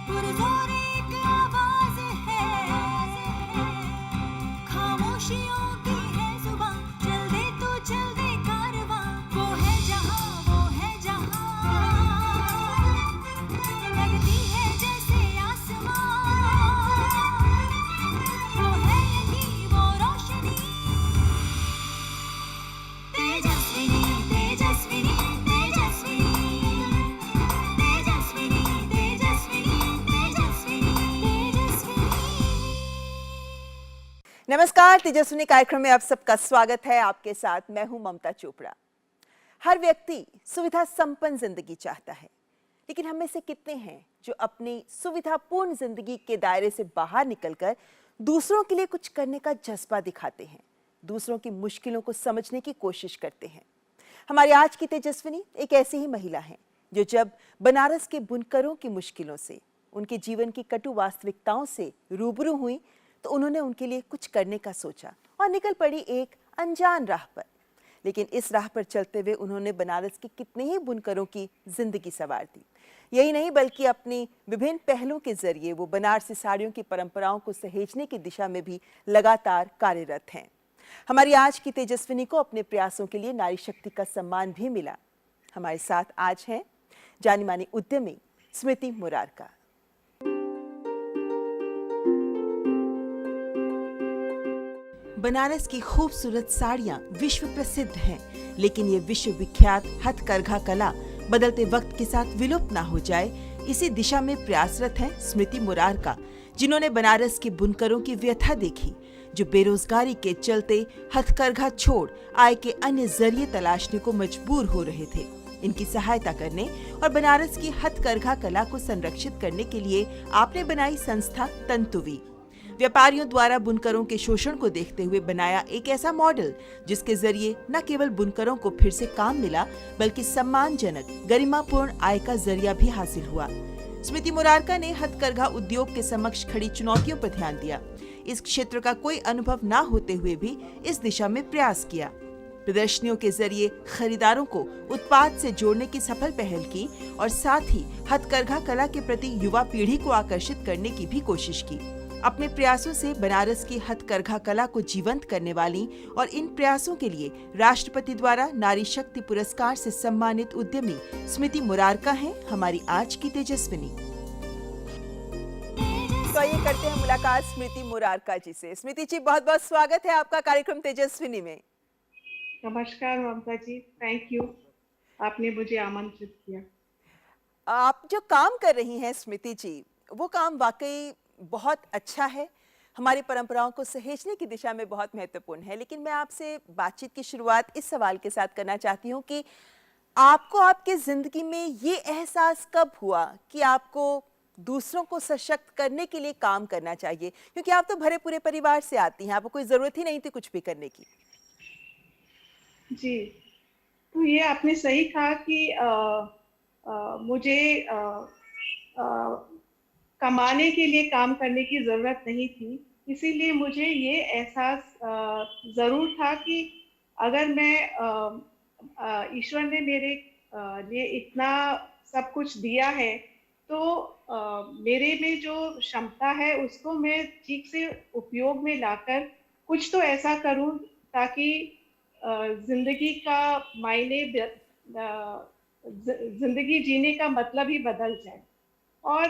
पुरजोर एक आवाज है, खामोशियों की है जुबां, चल दे तू चल दे कारवां, वो है जहां, लगती है जैसे आसमां, वो है यही वो रोशनी, तेजस्विनी तेजस्विनी तेजस्विनी तेजस्विनी तेजस्विनी तेजस्विनी तेजस्विनी। नमस्कार, तेजस्विनी कार्यक्रम में आप सबका स्वागत है। आपके साथ मैं हूं ममता चोपड़ा। हर व्यक्ति सुविधा संपन्न जिंदगी चाहता है, लेकिन हम में से कितने हैं जो अपनी सुविधापूर्ण जिंदगी के दायरे से बाहर निकलकर दूसरों के लिए कुछ करने का जज्बा दिखाते हैं, दूसरों की मुश्किलों को समझने की कोशिश करते हैं। हमारी आज की तेजस्विनी एक ऐसी ही महिला है जो जब बनारस के बुनकरों की मुश्किलों से, उनके जीवन की कटु वास्तविकताओं से रूबरू हुई तो उन्होंने उनके लिए कुछ करने का सोचा और निकल पड़ी एक अनजान राह पर। लेकिन इस राह पर चलते हुए उन्होंने बनारस के कितने ही बुनकरों की जिंदगी संवार दी। यही नहीं बल्कि अपनी विभिन्न पहलों के जरिए वो बनारसी साड़ियों की परंपराओं को सहेजने की दिशा में भी लगातार कार्यरत हैं। हमारी आज की तेजस्विनी को अपने प्रयासों के लिए नारी शक्ति का सम्मान भी मिला। हमारे साथ आज हैं जानी मानी उद्यमी स्मृति मुरारका। बनारस की खूबसूरत साड़ियां विश्व प्रसिद्ध हैं, लेकिन ये विश्व विख्यात हथकरघा कला बदलते वक्त के साथ विलुप्त ना हो जाए, इसी दिशा में प्रयासरत हैं स्मृति मुरारका, जिन्होंने बनारस के बुनकरों की व्यथा देखी, जो बेरोजगारी के चलते हथकरघा छोड़ आय के अन्य जरिए तलाशने को मजबूर हो रहे थे। इनकी सहायता करने और बनारस की हथकरघा कला को संरक्षित करने के लिए आपने बनाई संस्था तंतुवी। व्यापारियों द्वारा बुनकरों के शोषण को देखते हुए बनाया एक ऐसा मॉडल जिसके जरिए न केवल बुनकरों को फिर से काम मिला, बल्कि सम्मानजनक गरिमापूर्ण आय का जरिया भी हासिल हुआ। स्मृति मुरारका ने हथकरघा उद्योग के समक्ष खड़ी चुनौतियों पर ध्यान दिया। इस क्षेत्र का कोई अनुभव न होते हुए भी इस दिशा में प्रयास किया। प्रदर्शनियों के जरिए खरीदारों को उत्पाद से जोड़ने की सफल पहल की और साथ ही हथकरघा कला के प्रति युवा पीढ़ी को आकर्षित करने की भी कोशिश की। अपने प्रयासों से बनारस की हथकरघा कला को जीवंत करने वाली और इन प्रयासों के लिए राष्ट्रपति द्वारा नारी शक्ति पुरस्कार से सम्मानित उद्यमी स्मृति मुरारका हैं हमारी आज की तेजस्विनी। तो आइए करते हैं मुलाकात स्मृति मुरारका जी से। स्मृति जी, बहुत बहुत स्वागत है आपका कार्यक्रम तेजस्विनी में। नमस्कार ममता जी, थैंक यू, आपने मुझे आमंत्रित किया। आप जो काम कर रही हैं स्मृति जी, वो काम वाकई बहुत अच्छा है, हमारी परंपराओं को सहेजने की दिशा में बहुत महत्वपूर्ण है। लेकिन मैं आपसे बातचीत की शुरुआत इस सवाल के साथ करना चाहती हूँ कि आपको आपके जिंदगी में ये एहसास कब हुआ कि आपको दूसरों को सशक्त करने के लिए काम करना चाहिए? क्योंकि आप तो भरे पूरे परिवार से आती हैं, आपको कोई जरूरत ही नहीं थी कुछ भी करने की। जी, तो ये आपने सही कहा कि मुझे कमाने के लिए काम करने की ज़रूरत नहीं थी। इसीलिए मुझे ये एहसास ज़रूर था कि अगर मैं ईश्वर ने मेरे लिए इतना सब कुछ दिया है, तो मेरे में जो क्षमता है उसको मैं ठीक से उपयोग में लाकर कुछ तो ऐसा करूं ताकि जिंदगी का मायने जिंदगी जीने का मतलब ही बदल जाए। और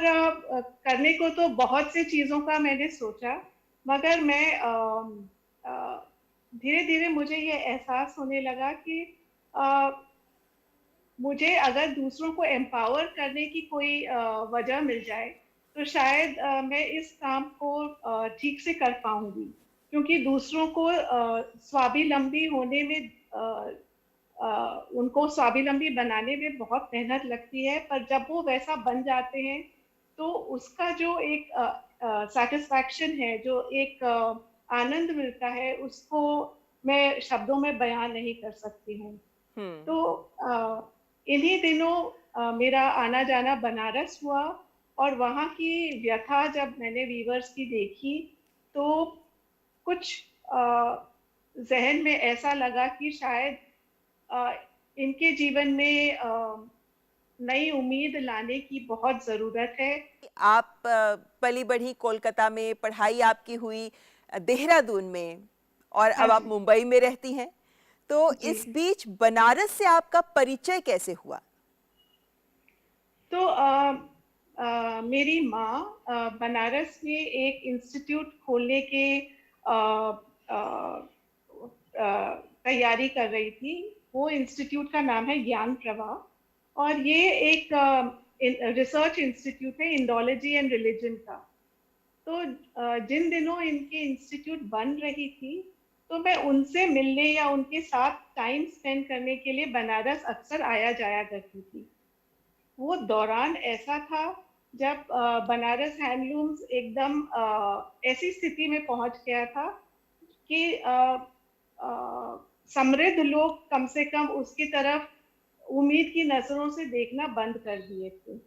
करने को तो बहुत से चीज़ों का मैंने सोचा, मगर मैं धीरे धीरे मुझे ये एहसास होने लगा कि मुझे अगर दूसरों को एम्पावर करने की कोई वजह मिल जाए तो शायद मैं इस काम को ठीक से कर पाऊंगी, क्योंकि दूसरों को स्वावलंबी होने में उनको स्वावलंबी बनाने में बहुत मेहनत लगती है, पर जब वो वैसा बन जाते हैं तो उसका जो एक सेटिस्फैक्शन है, जो एक आनंद मिलता है, उसको मैं शब्दों में बयान नहीं कर सकती हूँ। तो इन्हीं दिनों मेरा आना जाना बनारस हुआ और वहाँ की व्यथा जब मैंने वीवर्स की देखी तो कुछ जहन में ऐसा लगा कि शायद इनके जीवन में नई उम्मीद लाने की बहुत ज़रूरत है। आप पली बढ़ी कोलकाता में, पढ़ाई आपकी हुई देहरादून में और हाँ अब आप जी, मुंबई में रहती हैं। तो जी। इस बीच बनारस से आपका परिचय कैसे हुआ? तो मेरी माँ बनारस में एक इंस्टीट्यूट खोलने के अ, अ, तैयारी कर रही थी। वो इंस्टीट्यूट का नाम है ज्ञान प्रवाह और ये एक रिसर्च इंस्टीट्यूट है इंडोलॉजी एंड रिलीजन का। तो जिन दिनों इनकी इंस्टीट्यूट बन रही थी, तो मैं उनसे मिलने या उनके साथ टाइम स्पेंड करने के लिए बनारस अक्सर आया जाया करती थी। वो दौरान ऐसा था जब बनारस हैंडलूम्स एकदम ऐसी स्थिति में पहुंच गया था कि समृद्ध लोग कम से कम उसकी तरफ उम्मीद की नजरों से देखना बंद कर दिए थे।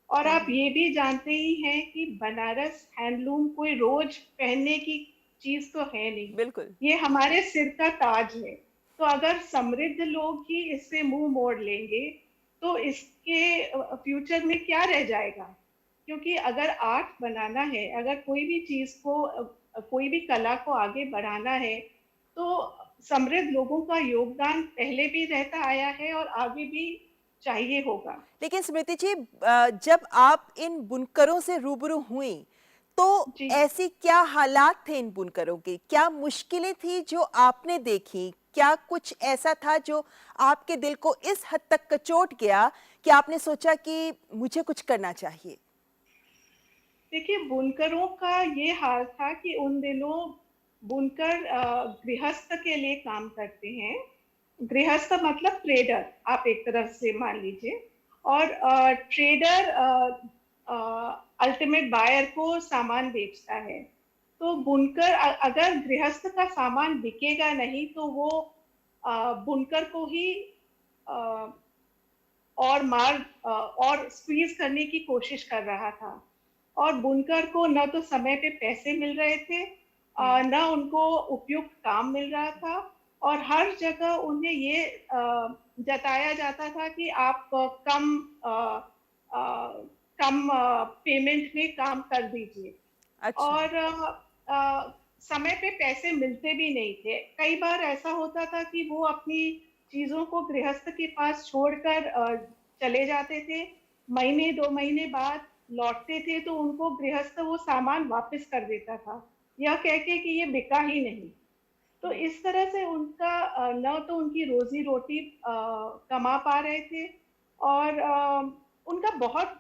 और आप ये भी जानते ही हैं कि बनारस हैंडलूम कोई रोज पहनने की चीज तो है नहीं, बिल्कुल। ये हमारे सिर का ताज है। तो अगर समृद्ध लोग ही इससे मुंह मोड़ लेंगे तो इसके फ्यूचर में क्या रह जाएगा? क्योंकि अगर आर्ट बनाना है, अगर कोई भी चीज को कोई भी कला को आगे बढ़ाना है, तो समृद्ध लोगों का योगदान पहले भी रहता आया है और आगे भी चाहिए होगा। लेकिन स्मृति जी, जब आप इन बुनकरों से रूबरू हुई, तो जी। ऐसी क्या हालात थे इन बुनकरों के? क्या मुश्किलें थी जो आपने देखी? क्या कुछ ऐसा था जो आपके दिल को इस हद तक कचोट गया कि आपने सोचा कि मुझे कुछ करना चाहिए? देखिए, बुनकरों का ये हाल था कि उन दिनों बुनकर गृहस्थ के लिए काम करते हैं। गृहस्थ मतलब ट्रेडर, आप एक तरफ से मान लीजिए। और ट्रेडर अल्टीमेट बायर को सामान बेचता है। तो बुनकर अगर गृहस्थ का सामान बिकेगा नहीं तो वो बुनकर को ही अ, और स्क्वीज करने की कोशिश कर रहा था। और बुनकर को न तो समय पे पैसे मिल रहे थे, न उनको उपयुक्त काम मिल रहा था। और हर जगह उन्हें ये जताया जाता था कि आप अ, अ, कम पेमेंट में काम कर दीजिए। अच्छा। और समय पे पैसे मिलते भी नहीं थे। कई बार ऐसा होता था कि वो अपनी चीज़ों को गृहस्थ के पास छोड़कर चले जाते थे। महीने 2 महीने बाद लौटते थे तो उनको गृहस्थ वो सामान वापस कर देता था, यह कह के कि ये बिका ही नहीं। तो इस तरह से उनका न तो उनकी रोज़ी-रोटी कमा पा रहे थे और उनका बहुत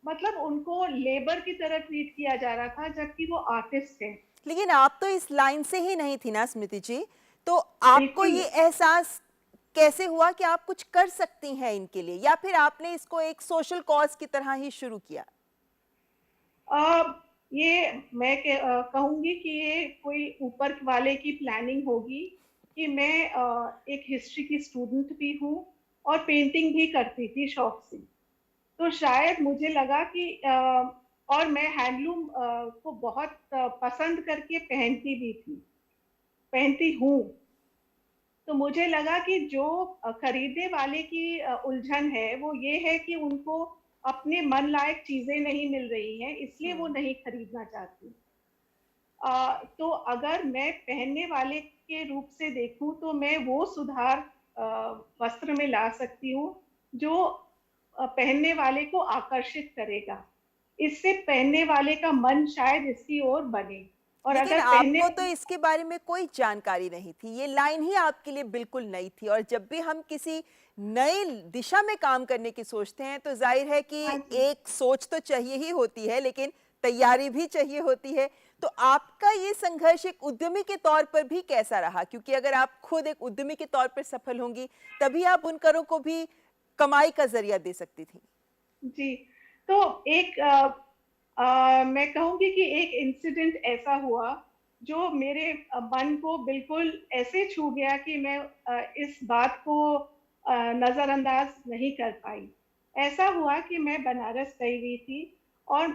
मतलब उनको लेबर की तरह ट्रीट किया जा रहा था जबकि वो आर्टिस्ट हैं। लेकिन आप तो इस लाइन से ही नहीं थी ना स्मृति जी, तो आपको बिल्कुल ये एहसास कैसे हुआ कि आप कुछ कर सकती हैं इनके लिए, या फिर आपने इसको एक सोशल कॉज की तरह ही शुरू किया? ये मैं कहूँगी कि ये कोई ऊपर वाले की प्लानिंग होगी कि मैं एक हिस्ट्री की स्टूडेंट भी हूँ और पेंटिंग भी करती थी शौक से। तो शायद मुझे लगा कि और मैं हैंडलूम को बहुत पसंद करके पहनती भी थी, पहनती हूँ। तो मुझे लगा कि जो खरीदने वाले की उलझन है वो ये है कि उनको अपने मन लायक चीजें नहीं मिल रही हैं, इसलिए वो नहीं खरीदना चाहती। तो अगर मैं पहनने वाले के रूप से देखूं तो मैं वो सुधार अ, वस्त्र में ला सकती हूँ जो पहनने वाले को आकर्षित करेगा। इससे पहनने वाले का मन शायद इसकी ओर बने। और लेकिन अगर पहनने आपको तो इसके बारे में कोई जानकारी नहीं थी, ये लाइन ही आपके लिए बिल्कुल नई थी। और जब भी हम किसी नई दिशा में काम करने की सोचते हैं तो जाहिर है कि हाँ जी। एक सोच तो चाहिए ही होती है, लेकिन तैयारी भी चाहिए होती है। तो आपका ये संघर्ष एक उद्यमी के तौर पर भी कैसा रहा? क्योंकि अगर आप खुद एक उद्यमी के तौर पर सफल होंगी, तभी आप बुनकरों को भी कमाई का जरिया दे सकती थी। जी, तो एक मैं कहूँगी कि एक इंसिडेंट ऐसा हुआ जो मेरे मन को बिल्कुल ऐसे छू गया कि मैं इस बात को नज़रअंदाज नहीं कर पाई। ऐसा हुआ कि मैं बनारस गई हुई थी और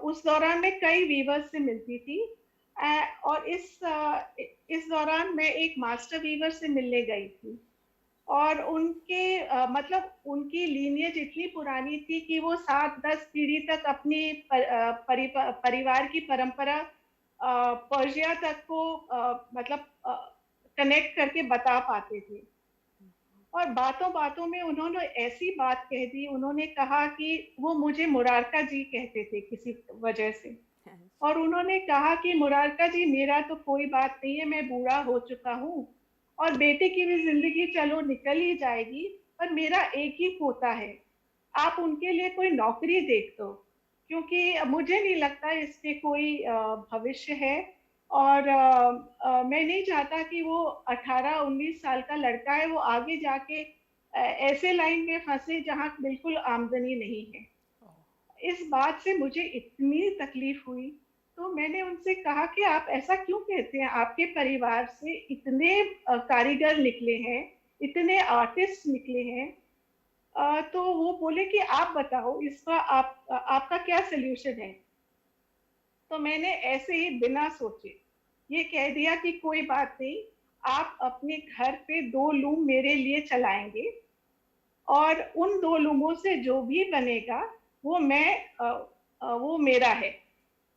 उस दौरान मैं कई वीवर्स से मिलती थी। और इस दौरान मैं एक मास्टर वीवर से मिलने गई थी। और उनके मतलब उनकी लीनियज इतनी पुरानी थी कि वो 7-10 पीढ़ी तक अपनी परिवार की परंपरा पर्शिया तक को मतलब कनेक्ट करके बता पाते थे। और बातों बातों में उन्होंने ऐसी बात कह दी, उन्होंने कहा कि वो मुझे मुरारका जी कहते थे किसी वजह से, और उन्होंने कहा कि मुरारका जी मेरा तो कोई बात नहीं है, मैं बूढ़ा हो चुका हूँ और बेटे की भी जिंदगी चलो निकल ही जाएगी, पर मेरा एक ही पोता है, आप उनके लिए कोई नौकरी देख दो, क्योंकि मुझे नहीं लगता इसके कोई भविष्य है। और मैं नहीं चाहता कि वो 18-19 साल का लड़का है, वो आगे जाके ऐसे लाइन में फंसे जहाँ बिल्कुल आमदनी नहीं है। इस बात से मुझे इतनी तकलीफ हुई, तो मैंने उनसे कहा कि आप ऐसा क्यों कहते हैं, आपके परिवार से इतने कारीगर निकले हैं, इतने आर्टिस्ट निकले हैं। तो वो बोले कि आप बताओ इसका आपका क्या सल्यूशन है। तो मैंने ऐसे ही बिना सोचे ये कह दिया कि कोई बात नहीं, आप अपने घर पे 2 लूम मेरे लिए चलाएंगे और उन 2 लूमों से जो भी बनेगा वो वो मेरा है।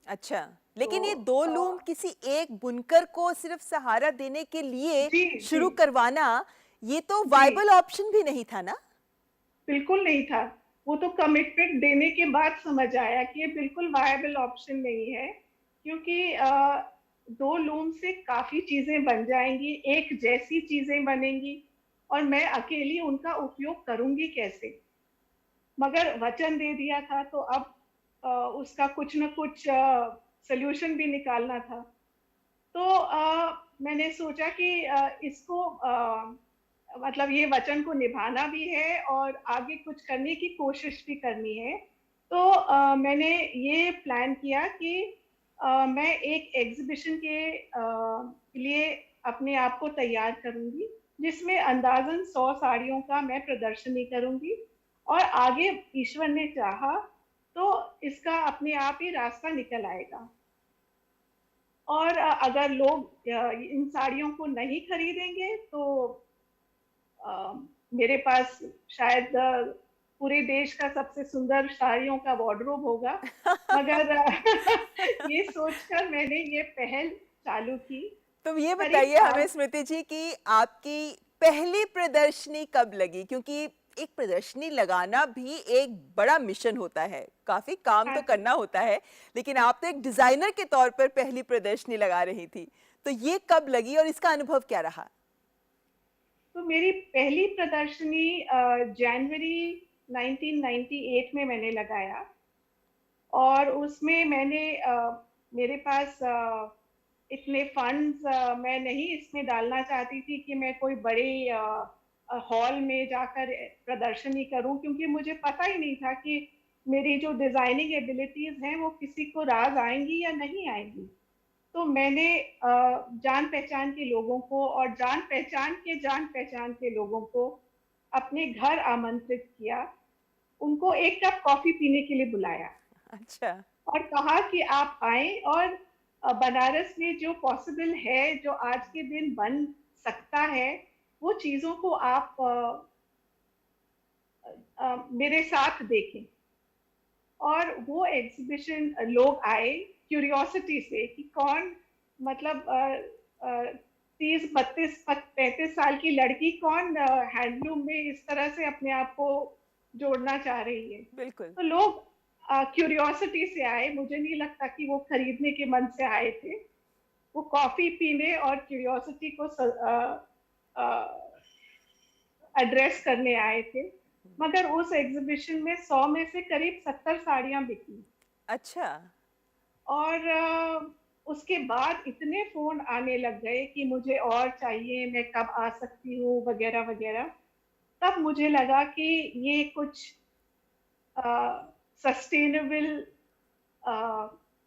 अच्छा, लेकिन ये तो 2 लूम किसी एक बुनकर को सिर्फ सहारा देने के लिए जी जी शुरू करवाना, ये तो जी वायबल ऑप्शन भी नहीं था ना? बिल्कुल नहीं था। वो तो कमिटमेंट देने के बाद समझ आया कि ये बिल्कुल वायबल ऑप्शन नहीं है, क्योंकि 2 लूम से काफी चीजें बन जाएंगी, एक जैसी चीजें बनेंगी, और मैं अकेली उनका उपयोग करूंगी कैसे। मगर वचन दे दिया था तो अब उसका कुछ न कुछ सल्यूशन भी निकालना था। तो मैंने सोचा कि इसको मतलब ये वचन को निभाना भी है और आगे कुछ करने की कोशिश भी करनी है। तो मैंने ये प्लान किया कि मैं एक एग्जीबिशन के लिए अपने आप को तैयार करूंगी, जिसमें अंदाजन 100 साड़ियों का मैं प्रदर्शनी करूंगी, और आगे ईश्वर ने चाहा तो इसका अपने आप ही रास्ता निकल आएगा। और अगर लोग इन साड़ियों को नहीं खरीदेंगे तो अ, मेरे पास शायद पूरे देश का सबसे सुंदर साड़ियों का वार्डरोब होगा। मगर ये सोचकर मैंने ये पहल चालू की। तो ये करीब बताइए हमें स्मृति जी कि आपकी पहली प्रदर्शनी कब लगी? क्योंकि एक प्रदर्शनी लगाना भी एक बड़ा मिशन होता है, काफी काम हाँ तो जी। करना होता है, लेकिन आप तो एक डिजाइनर के तौर पर पहली प्रदर्शनी लगा रही थी, तो ये कब लगी और इसका अनुभव क्या रहा? तो मेरी पहली प्रदर्शनी जनवरी 1998 में मैंने लगाया, और उसमें मैंने मेरे पास इतने फंड्स मैं नहीं इसमें डालना चाहती थी कि मैं कोई बड़े हॉल में जाकर प्रदर्शनी करूं, क्योंकि मुझे पता ही नहीं था कि मेरी जो डिजाइनिंग एबिलिटीज हैं वो किसी को राज आएंगी या नहीं आएंगी। तो मैंने जान पहचान के लोगों को और जान पहचान के लोगों को अपने घर आमंत्रित किया, उनको एक कप कॉफी पीने के लिए बुलाया अच्छा। और कहा कि आप आए, और बनारस में जो पॉसिबल है, जो आज के दिन बन सकता है, वो चीजों को आप मेरे साथ देखें। और वो एग्जीबिशन लोग आए क्यूरियोसिटी से कि कौन, मतलब 30-32-35 साल की लड़की कौन हैंडलूम में इस तरह से अपने आप को जोड़ना चाह रही है। बिल्कुल। तो लोग क्यूरियोसिटी से आए, मुझे नहीं लगता कि वो खरीदने के मन से आए थे, वो कॉफी पीने और क्यूरियोसिटी को एड्रेस करने आए थे। मगर उस एग्जीबिशन में 100 में से करीब 70 साड़ियां बिकी। अच्छा। और उसके बाद इतने फोन आने लग गए कि मुझे और चाहिए, मैं कब आ सकती हूँ, वगैरह वगैरह। तब मुझे लगा कि ये कुछ सस्टेनेबल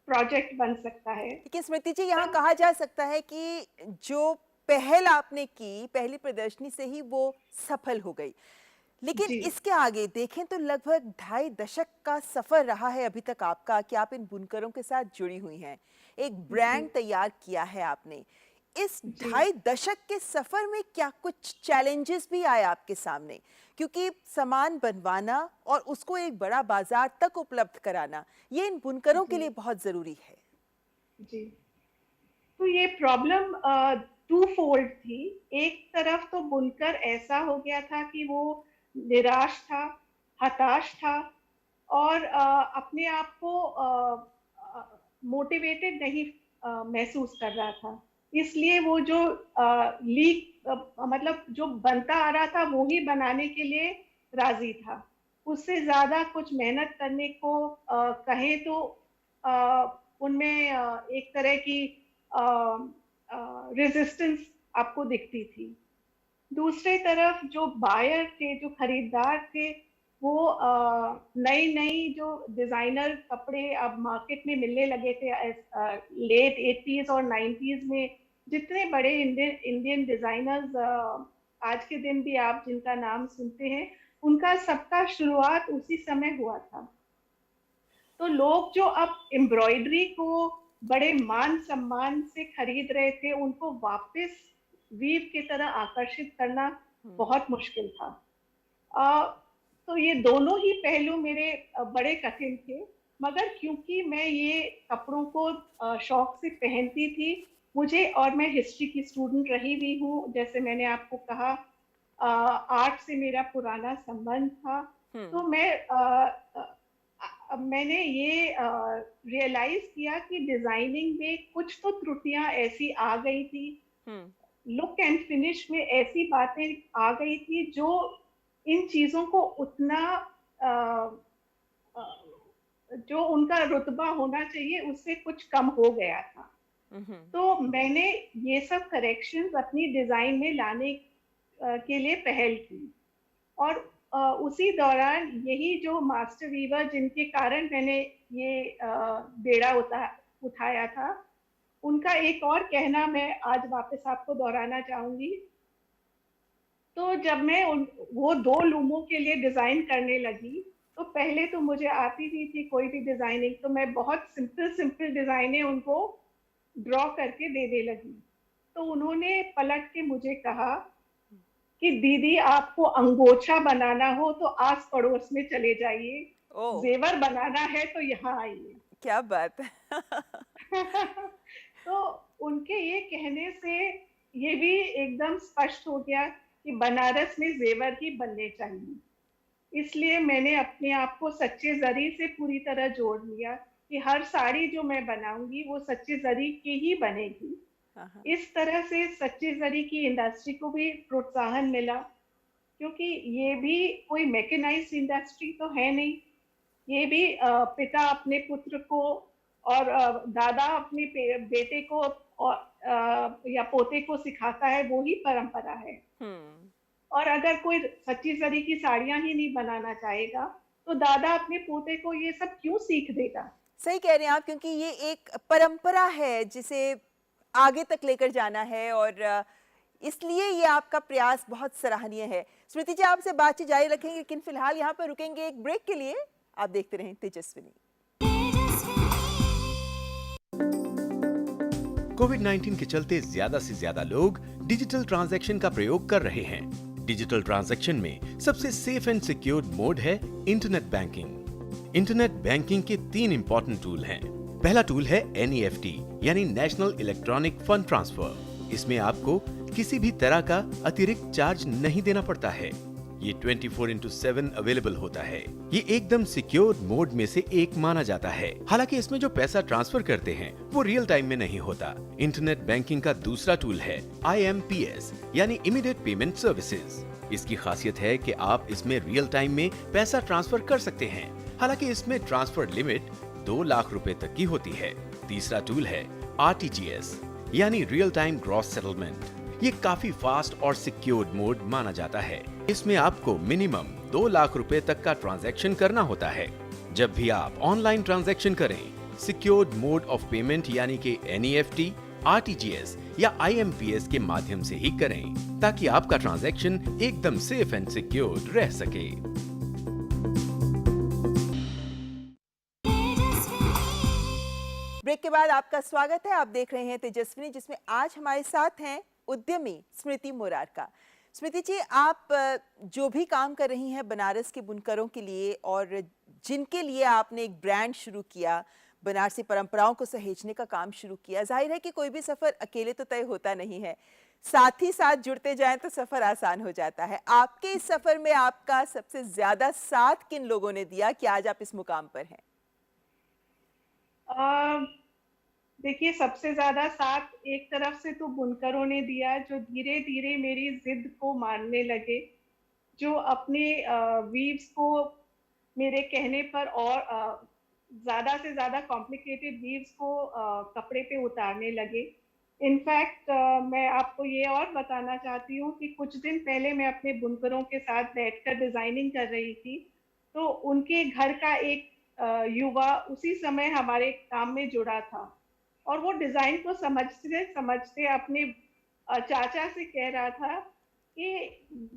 प्रोजेक्ट बन सकता है। लेकिन स्मृति जी यहाँ तब कहा जा सकता है कि जो पहल आपने की पहली प्रदर्शनी से ही वो सफल हो गई, लेकिन जी इसके आगे देखें तो लगभग 2.5 दशक का सफर रहा है अभी तक आपका कि आप इन बुनकरों के साथ जुड़ी हुई हैं, एक जी ब्रांड तैयार किया है आपने। इस जी। 2.5 दशक के सफर में क्या कुछ चैलेंजेस भी आए आपके सामने? क्योंकि सामान बनवाना और उसको एक बड़ा बाजार तक उपलब्ध कराना, ये इन बुनकरों के जी। लिए बहुत जरूरी है। जी। तो ये प्रॉब्लम टू फोल्ड थी। एक तरफ तो बुनकर ऐसा हो गया था कि वो निराश था, हताश था और अपने आप को मोटिवेटेड नहीं महसूस कर रहा था। इसलिए वो जो लीक मतलब जो बनता आ रहा था वो ही बनाने के लिए राजी था। उससे ज़्यादा कुछ मेहनत करने को कहें तो उनमें एक तरह की रेजिस्टेंस आपको दिखती थी। दूसरी तरफ जो बायर थे, जो खरीदार थे, वो नई नई जो डिजाइनर कपड़े अब मार्केट में मिलने लगे थे लेट 80s और 90s में। जितने बड़े इंडियन डिजाइनर्स आज के दिन भी आप जिनका नाम सुनते हैं, उनका सबका शुरुआत उसी समय हुआ था। तो लोग जो अब एम्ब्रॉयडरी को बड़े मान सम्मान से खरीद रहे थे, उनको वापस वीव की तरह आकर्षित करना बहुत मुश्किल था। तो ये दोनों ही पहलू मेरे बड़े कठिन थे, मगर क्योंकि मैं ये कपड़ों को शौक से पहनती थी, मुझे, और मैं हिस्ट्री की स्टूडेंट रही भी हूँ, जैसे मैंने आपको कहा, आर्ट से मेरा पुराना संबंध था। तो मैंने ये रियलाइज किया कि डिजाइनिंग में कुछ तो त्रुटियां ऐसी आ गई थी, लुक एंड फिनिश में ऐसी बातें आ गई थी जो इन चीजों को उतना जो उनका रुतबा होना चाहिए उससे कुछ कम हो गया था। तो मैंने ये सब करेक्शंस अपनी डिजाइन में लाने के लिए पहल की और उसी दौरान यही जो मास्टर वीवर जिनके कारण मैंने ये बेड़ा उठाया था, उनका एक और कहना मैं आज वापस आपको दोहराना चाहूंगी। तो जब मैं वो 2 लूमों के लिए डिजाइन करने लगी, तो पहले तो मुझे आती नहीं थी कोई भी डिजाइनिंग, तो मैं बहुत सिंपल डिजाइनें उनको ड्रॉ करके देने लगी। तो उन्होंने पलट के मुझे कहा कि दीदी, आपको अंगोछा बनाना हो तो आस पड़ोस में चले जाइए, जेवर बनाना है तो यहाँ आइए। क्या बात है। तो उनके ये कहने से ये भी एकदम स्पष्ट हो गया कि बनारस में जेवर ही बनने चाहिए। इसलिए मैंने अपने आप को सच्चे जरी से पूरी तरह जोड़ लिया कि हर साड़ी जो मैं बनाऊंगी वो सच्चे जरी की ही बनेगी। इस तरह से सच्चे जरी की इंडस्ट्री को भी प्रोत्साहन मिला, क्योंकि ये भी कोई मैकेनाइज्ड इंडस्ट्री तो है नहीं। ये भी पिता अपने पुत्र को और दादा अपने बेटे को और या पोते को सिखाता है, वो ही परंपरा है। और अगर कोई सच्ची जरी की साड़ियां ही नहीं बनाना चाहेगा तो दादा अपने पोते को ये सब क्यों सीख देगा? सही कह रहे हैं आप, क्योंकि ये एक परंपरा है जिसे आगे तक लेकर जाना है और इसलिए ये आपका प्रयास बहुत सराहनीय है। स्मृति जी, आपसे बातचीत जारी रखेंगे, लेकिन फिलहाल यहाँ पर रुकेंगे एक ब्रेक के लिए। आप देखते रहें तेजस्विनी। कोविड-19 के चलते ज्यादा से ज्यादा लोग डिजिटल ट्रांजैक्शन का प्रयोग कर रहे हैं। डिजिटल ट्रांजैक्शन में सबसे सेफ एंड सिक्योर्ड मोड है इंटरनेट बैंकिंग। इंटरनेट बैंकिंग के 3 इंपॉर्टेंट टूल हैं। पहला टूल है NEFT यानी नेशनल इलेक्ट्रॉनिक फंड ट्रांसफर। इसमें आपको किसी भी तरह का अतिरिक्त चार्ज नहीं देना पड़ता है। ये 24/7 अवेलेबल होता है। ये एकदम सिक्योर मोड में से एक माना जाता है। हालांकि इसमें जो पैसा ट्रांसफर करते हैं वो रियल टाइम में नहीं होता। इंटरनेट बैंकिंग का दूसरा टूल है IMPS यानी इमीडिएट पेमेंट सर्विसेज। इसकी खासियत है कि आप इसमें रियल टाइम में पैसा ट्रांसफर कर सकते हैं। हालांकि इसमें ट्रांसफर लिमिट 2 लाख रुपए तक की होती है। तीसरा टूल है RTGS यानी रियल टाइम ग्रॉस सेटलमेंट। ये काफी फास्ट और सिक्योर्ड मोड माना जाता है। इसमें आपको मिनिमम 2 लाख रुपए तक का ट्रांजैक्शन करना होता है। जब भी आप ऑनलाइन ट्रांजैक्शन करें, सिक्योर्ड मोड ऑफ पेमेंट यानी कि NEFT, RTGS या IMPS के माध्यम से ही करें, ताकि आपका ट्रांजैक्शन एकदम सेफ एंड सिक्योर्ड रह सके। ब्रेक के बाद आपका स्वागत है। आप देख रहे हैं तेजस्विनी, जिसमें आज हमारे साथ हैं उद्यमी स्मृति मुरारका। स्मृति जी, आप जो भी काम कर रही हैं बनारस के बुनकरों के लिए और जिनके लिए आपने एक ब्रांड शुरू किया, बनारसी परंपराओं को सहेजने का काम शुरू किया, जाहिर है कि कोई भी सफर अकेले तो तय होता नहीं है, साथ ही साथ जुड़ते जाएं तो सफर आसान हो जाता है। आपके इस सफर में आपका सबसे ज्यादा साथ किन लोगों ने दिया कि आज आप इस मुकाम पर हैं? देखिए, सबसे ज्यादा साथ एक तरफ से तो बुनकरों ने दिया, जो धीरे धीरे मेरी जिद को मानने लगे, जो अपने वीव्स को मेरे कहने पर और ज्यादा से ज्यादा कॉम्प्लिकेटेड वीव्स को कपड़े पे उतारने लगे। इनफैक्ट मैं आपको ये और बताना चाहती हूँ कि कुछ दिन पहले मैं अपने बुनकरों के साथ बैठकर डिजाइनिंग कर रही थी, तो उनके घर का एक युवा उसी समय हमारे काम में जुड़ा था और वो डिजाइन को समझते समझते अपने चाचा से कह रहा था कि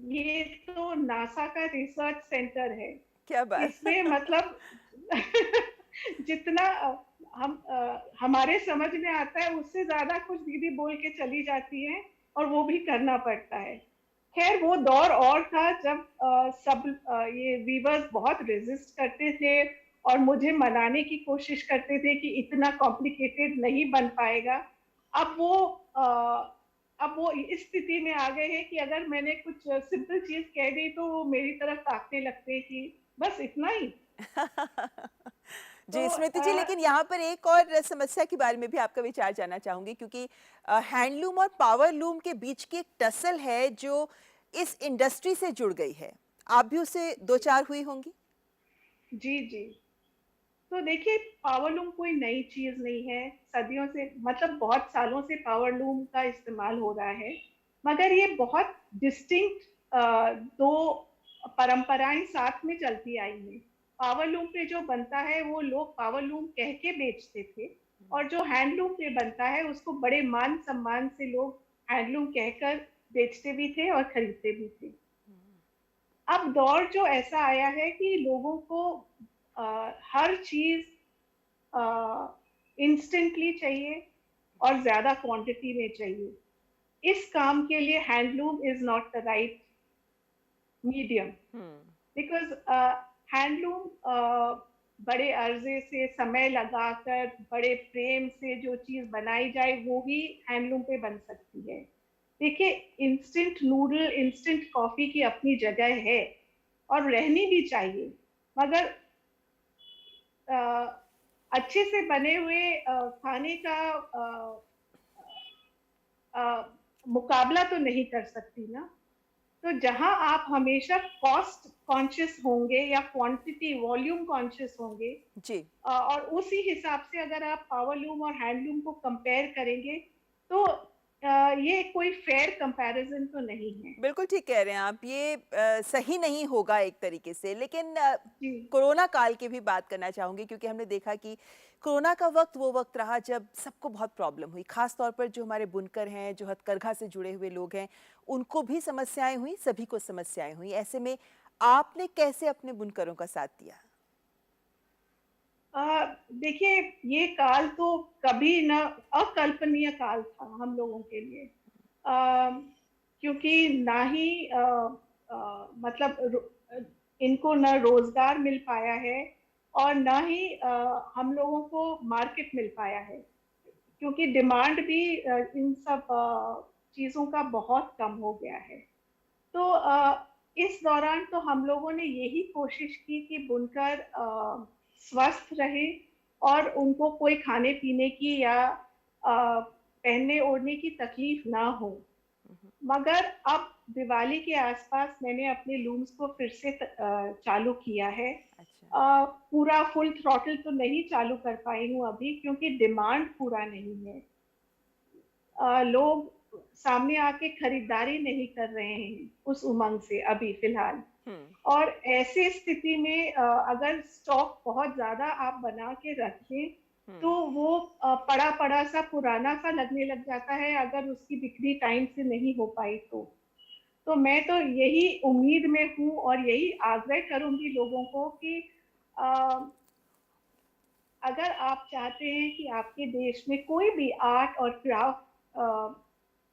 ये तो नासा का रिसर्च सेंटर है। क्या बात। इसमें मतलब जितना हमारे समझ में आता है उससे ज्यादा कुछ दीदी बोल के चली जाती हैं और वो भी करना पड़ता है। खैर, वो दौर और था जब सब ये वीवर्स बहुत रेजिस्ट करते थे और मुझे मनाने की कोशिश करते थे कि इतना कॉम्प्लिकेटेड नहीं बन पाएगा। अब वो इस स्थिति में आ गए हैं कि अगर मैंने कुछ सिंपल चीज कह दी तो वो मेरी तरफ ताकने लगते हैं कि बस इतना ही। जी तो स्मृति जी, लेकिन यहाँ पर एक और समस्या के बारे में भी आपका विचार जानना चाहूंगी, क्योंकि हैंडलूम और पावरलूम के बीच की एक टसल है जो इस इंडस्ट्री से जुड़ गई है। आप भी उससे दो चार हुई होंगी। जी जी। तो देखिए, पावरलूम कोई नई चीज नहीं है, सदियों से मतलब बहुत सालों से पावरलूम का इस्तेमाल हो रहा है, मगर ये बहुत डिस्टिंक्ट दो परंपराएं साथ में चलती आई हैं। पावरलूम पे जो बनता है वो लोग पावरलूम कह के बेचते थे और जो हैंडलूम पे बनता है उसको बड़े मान सम्मान से लोग हैंडलूम कहकर बेचते भी थे और खरीदते भी थे। अब दौर जो ऐसा आया है कि लोगों को हर चीज इंस्टेंटली चाहिए और ज्यादा क्वांटिटी में चाहिए। इस काम के लिए handloom is not the right medium, because handloom बड़े अर्जे से समय लगाकर बड़े प्रेम से जो चीज बनाई जाए वो ही हैंडलूम पे बन सकती है। देखिए, इंस्टेंट नूडल, इंस्टेंट कॉफी की अपनी जगह है और रहनी भी चाहिए, मगर अच्छे से बने हुए खाने का मुकाबला तो नहीं कर सकती ना। तो जहां आप हमेशा कॉस्ट कॉन्शियस होंगे या क्वांटिटी वॉल्यूम कॉन्शियस होंगे जी, और उसी हिसाब से अगर आप पावरलूम और हैंडलूम को कंपेयर करेंगे तो ये कोई फेयर कंपैरिजन तो नहीं है। बिल्कुल ठीक कह रहे हैं आप। ये सही नहीं होगा एक तरीके से। लेकिन जी कोरोना काल की भी बात करना चाहूंगी, क्योंकि हमने देखा कि कोरोना का वक्त वो वक्त रहा जब सबको बहुत प्रॉब्लम हुई, खास तौर पर जो हमारे बुनकर हैं, जो हथकरघा से जुड़े हुए लोग हैं, उनको भी समस्याएं हुई, सभी को समस्याएं हुई। ऐसे में आपने कैसे अपने बुनकरों का साथ दिया? देखिए, ये काल तो कभी न अकल्पनीय काल था हम लोगों के लिए, क्योंकि ना ही मतलब इनको न रोजगार मिल पाया है और ना ही हम लोगों को मार्केट मिल पाया है, क्योंकि डिमांड भी इन सब चीज़ों का बहुत कम हो गया है। तो इस दौरान तो हम लोगों ने यही कोशिश की कि बुनकर स्वस्थ रहे और उनको कोई खाने पीने की या पहनने ओढ़ने की तकलीफ ना हो। मगर अब दिवाली के आसपास मैंने अपने लूम्स को फिर से चालू किया है। अच्छा। पूरा फुल थ्रॉटल तो नहीं चालू कर पाई हूँ अभी, क्योंकि डिमांड पूरा नहीं है। लोग सामने आके खरीदारी नहीं कर रहे हैं उस उमंग से अभी फिलहाल। और ऐसे स्थिति में अगर स्टॉक बहुत ज्यादा आप बना के रखें तो वो पड़ा पड़ा सा पुराना सा लगने लग जाता है अगर उसकी बिक्री टाइम से नहीं हो पाई तो मैं तो यही उम्मीद में हूँ और यही आग्रह करूंगी लोगों को कि अगर आप चाहते हैं कि आपके देश में कोई भी आर्ट और क्राफ्ट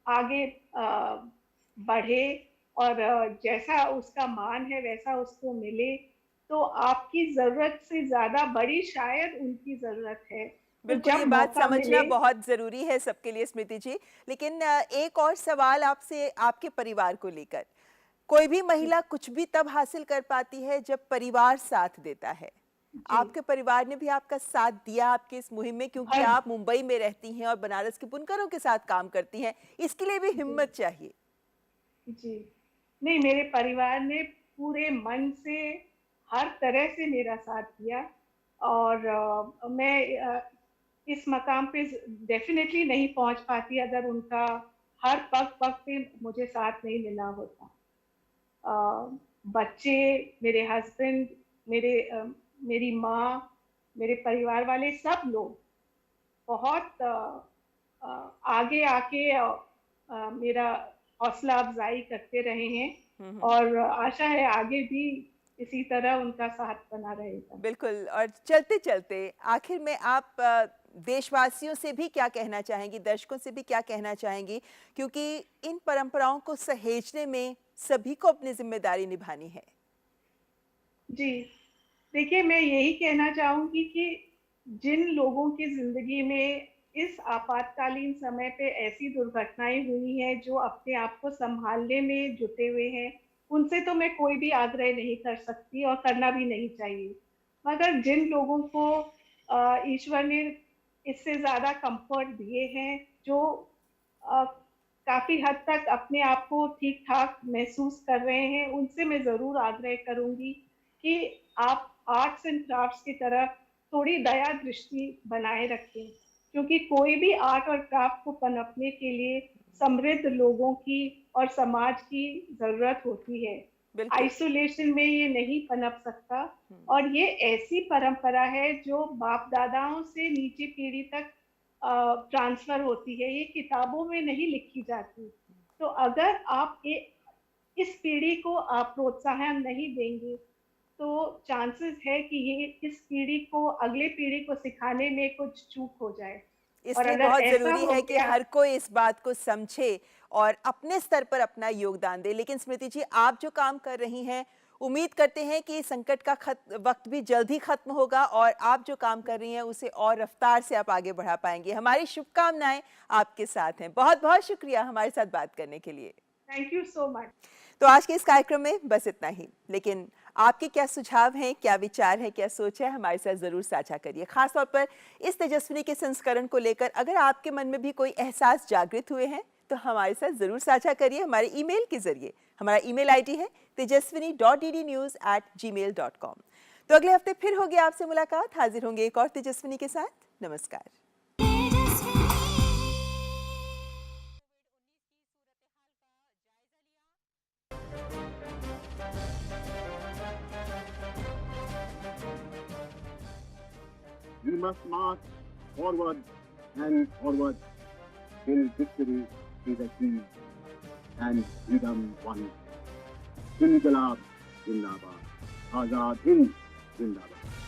आगे बढ़े और जैसा उसका मान है वैसा उसको मिले, तो आपकी जरूरत से ज्यादा बड़ी शायद उनकी जरूरत है। तो बिल्कुल, ये जब बात मौका समझना मिले, बहुत ज़रूरी है सबके लिए स्मृति जी। लेकिन एक और सवाल आपसे आपके परिवार को लेकर। कोई भी महिला कुछ भी तब हासिल कर पाती है जब परिवार साथ देता है। जी, आपके परिवार ने भी आपका साथ दिया आपकी इस मुहिम में, क्योंकि हर आप मुंबई में रहती हैं और बनारस के बुनकरों के साथ काम करती हैं। इसके लिए भी जी, हिम्मत चाहिए। जी। नहीं, मेरे परिवार ने पूरे मन से हर तरह से मेरा साथ दिया और मैं इस मकाम पे डेफिनेटली नहीं पहुंच पाती अगर उनका हर पग पग पे मुझे साथ नहीं मिला होता। बच्चे, मेरे हस्बैंड, मेरी माँ, मेरे परिवार वाले सब लोग बहुत आगे आके मेरा हौसला अफजाई करते रहे हैं और आशा है आगे भी इसी तरह उनका साथ बना रहेगा। बिल्कुल। और चलते-चलते आखिर में आप देशवासियों से भी क्या कहना चाहेंगी, दर्शकों से भी क्या कहना चाहेंगी? क्योंकि इन परंपराओं को सहेजने में सभी को अपनी ज़िम्मेदारी निभानी है। जी, देखिए मैं यही कहना चाहूँगी कि जिन लोगों की ज़िंदगी में इस आपातकालीन समय पे ऐसी दुर्घटनाएँ हुई हैं जो अपने आप को सँभालने में जुटे हुए हैं, उनसे तो मैं कोई भी आग्रह नहीं कर सकती और करना भी नहीं चाहिए। मगर जिन लोगों को ईश्वर ने इससे ज़्यादा कम्फ़र्ट दिए हैं, जो अ, काफ़ी हद तक अपने आप को ठीक-ठाक महसूस कर रहे हैं, उनसे मैं ज़रूर आग्रह करूँगी कि आप आर्ट्स एंड क्राफ्ट्स की तरफ थोड़ी दया दृष्टि बनाए रखें, क्योंकि कोई भी आर्ट और क्राफ्ट को पनपने के लिए समृद्ध लोगों की और समाज की ज़रूरत होती है। बिल्कुल। आइसोलेशन में ये नहीं पनप सकता और ये ऐसी परंपरा है जो बाप-दादाओं से नीचे पीढ़ी तक ट्रांसफ़र होती है, ये किताबों में नहीं लिखी जाती। तो अगर आप इस पीढ़ी को आप प्रोत्साहन नहीं देंगे, तो चांसेस है कि ये इस पीढ़ी को अगले पीढ़ी को सिखाने में कुछ चूक हो जाए और इसलिए अगर बहुत ऐसा ज़रूरी हो है कि गया, हर कोई इस बात को समझे और अपने स्तर पर अपना योगदान दे। लेकिन स्मृति जी, आप जो काम कर रही हैं, उम्मीद करते हैं कि संकट का वक्त भी जल्द ही खत्म होगा और आप जो काम कर रही हैं उसे और रफ्तार से आप आगे बढ़ा पाएंगी। हमारी शुभकामनाएं आपके साथ हैं। बहुत बहुत शुक्रिया हमारे साथ बात करने के लिए। Thank you so much. तो आज के इस कार्यक्रम में बस इतना ही। लेकिन आपके क्या सुझाव हैं, क्या विचार है, क्या सोच है, हमारे साथ ज़रूर साझा करिए। खास तौर पर इस तेजस्विनी के संस्करण को लेकर अगर आपके मन में भी कोई एहसास जागृत हुए हैं तो हमारे साथ ज़रूर साझा करिए हमारे ईमेल के ज़रिए। हमारा ईमेल आईडी है tejaswini.ddnews@gmail.com। तो अगले हफ्ते फिर होगी आपसे मुलाकात। हाजिर होंगे एक और तेजस्विनी के साथ। नमस्कार। Tejaswini We must march forward and forward till victory is achieved and freedom won. Inqilab Zindabad. Azad Hind Zindabad.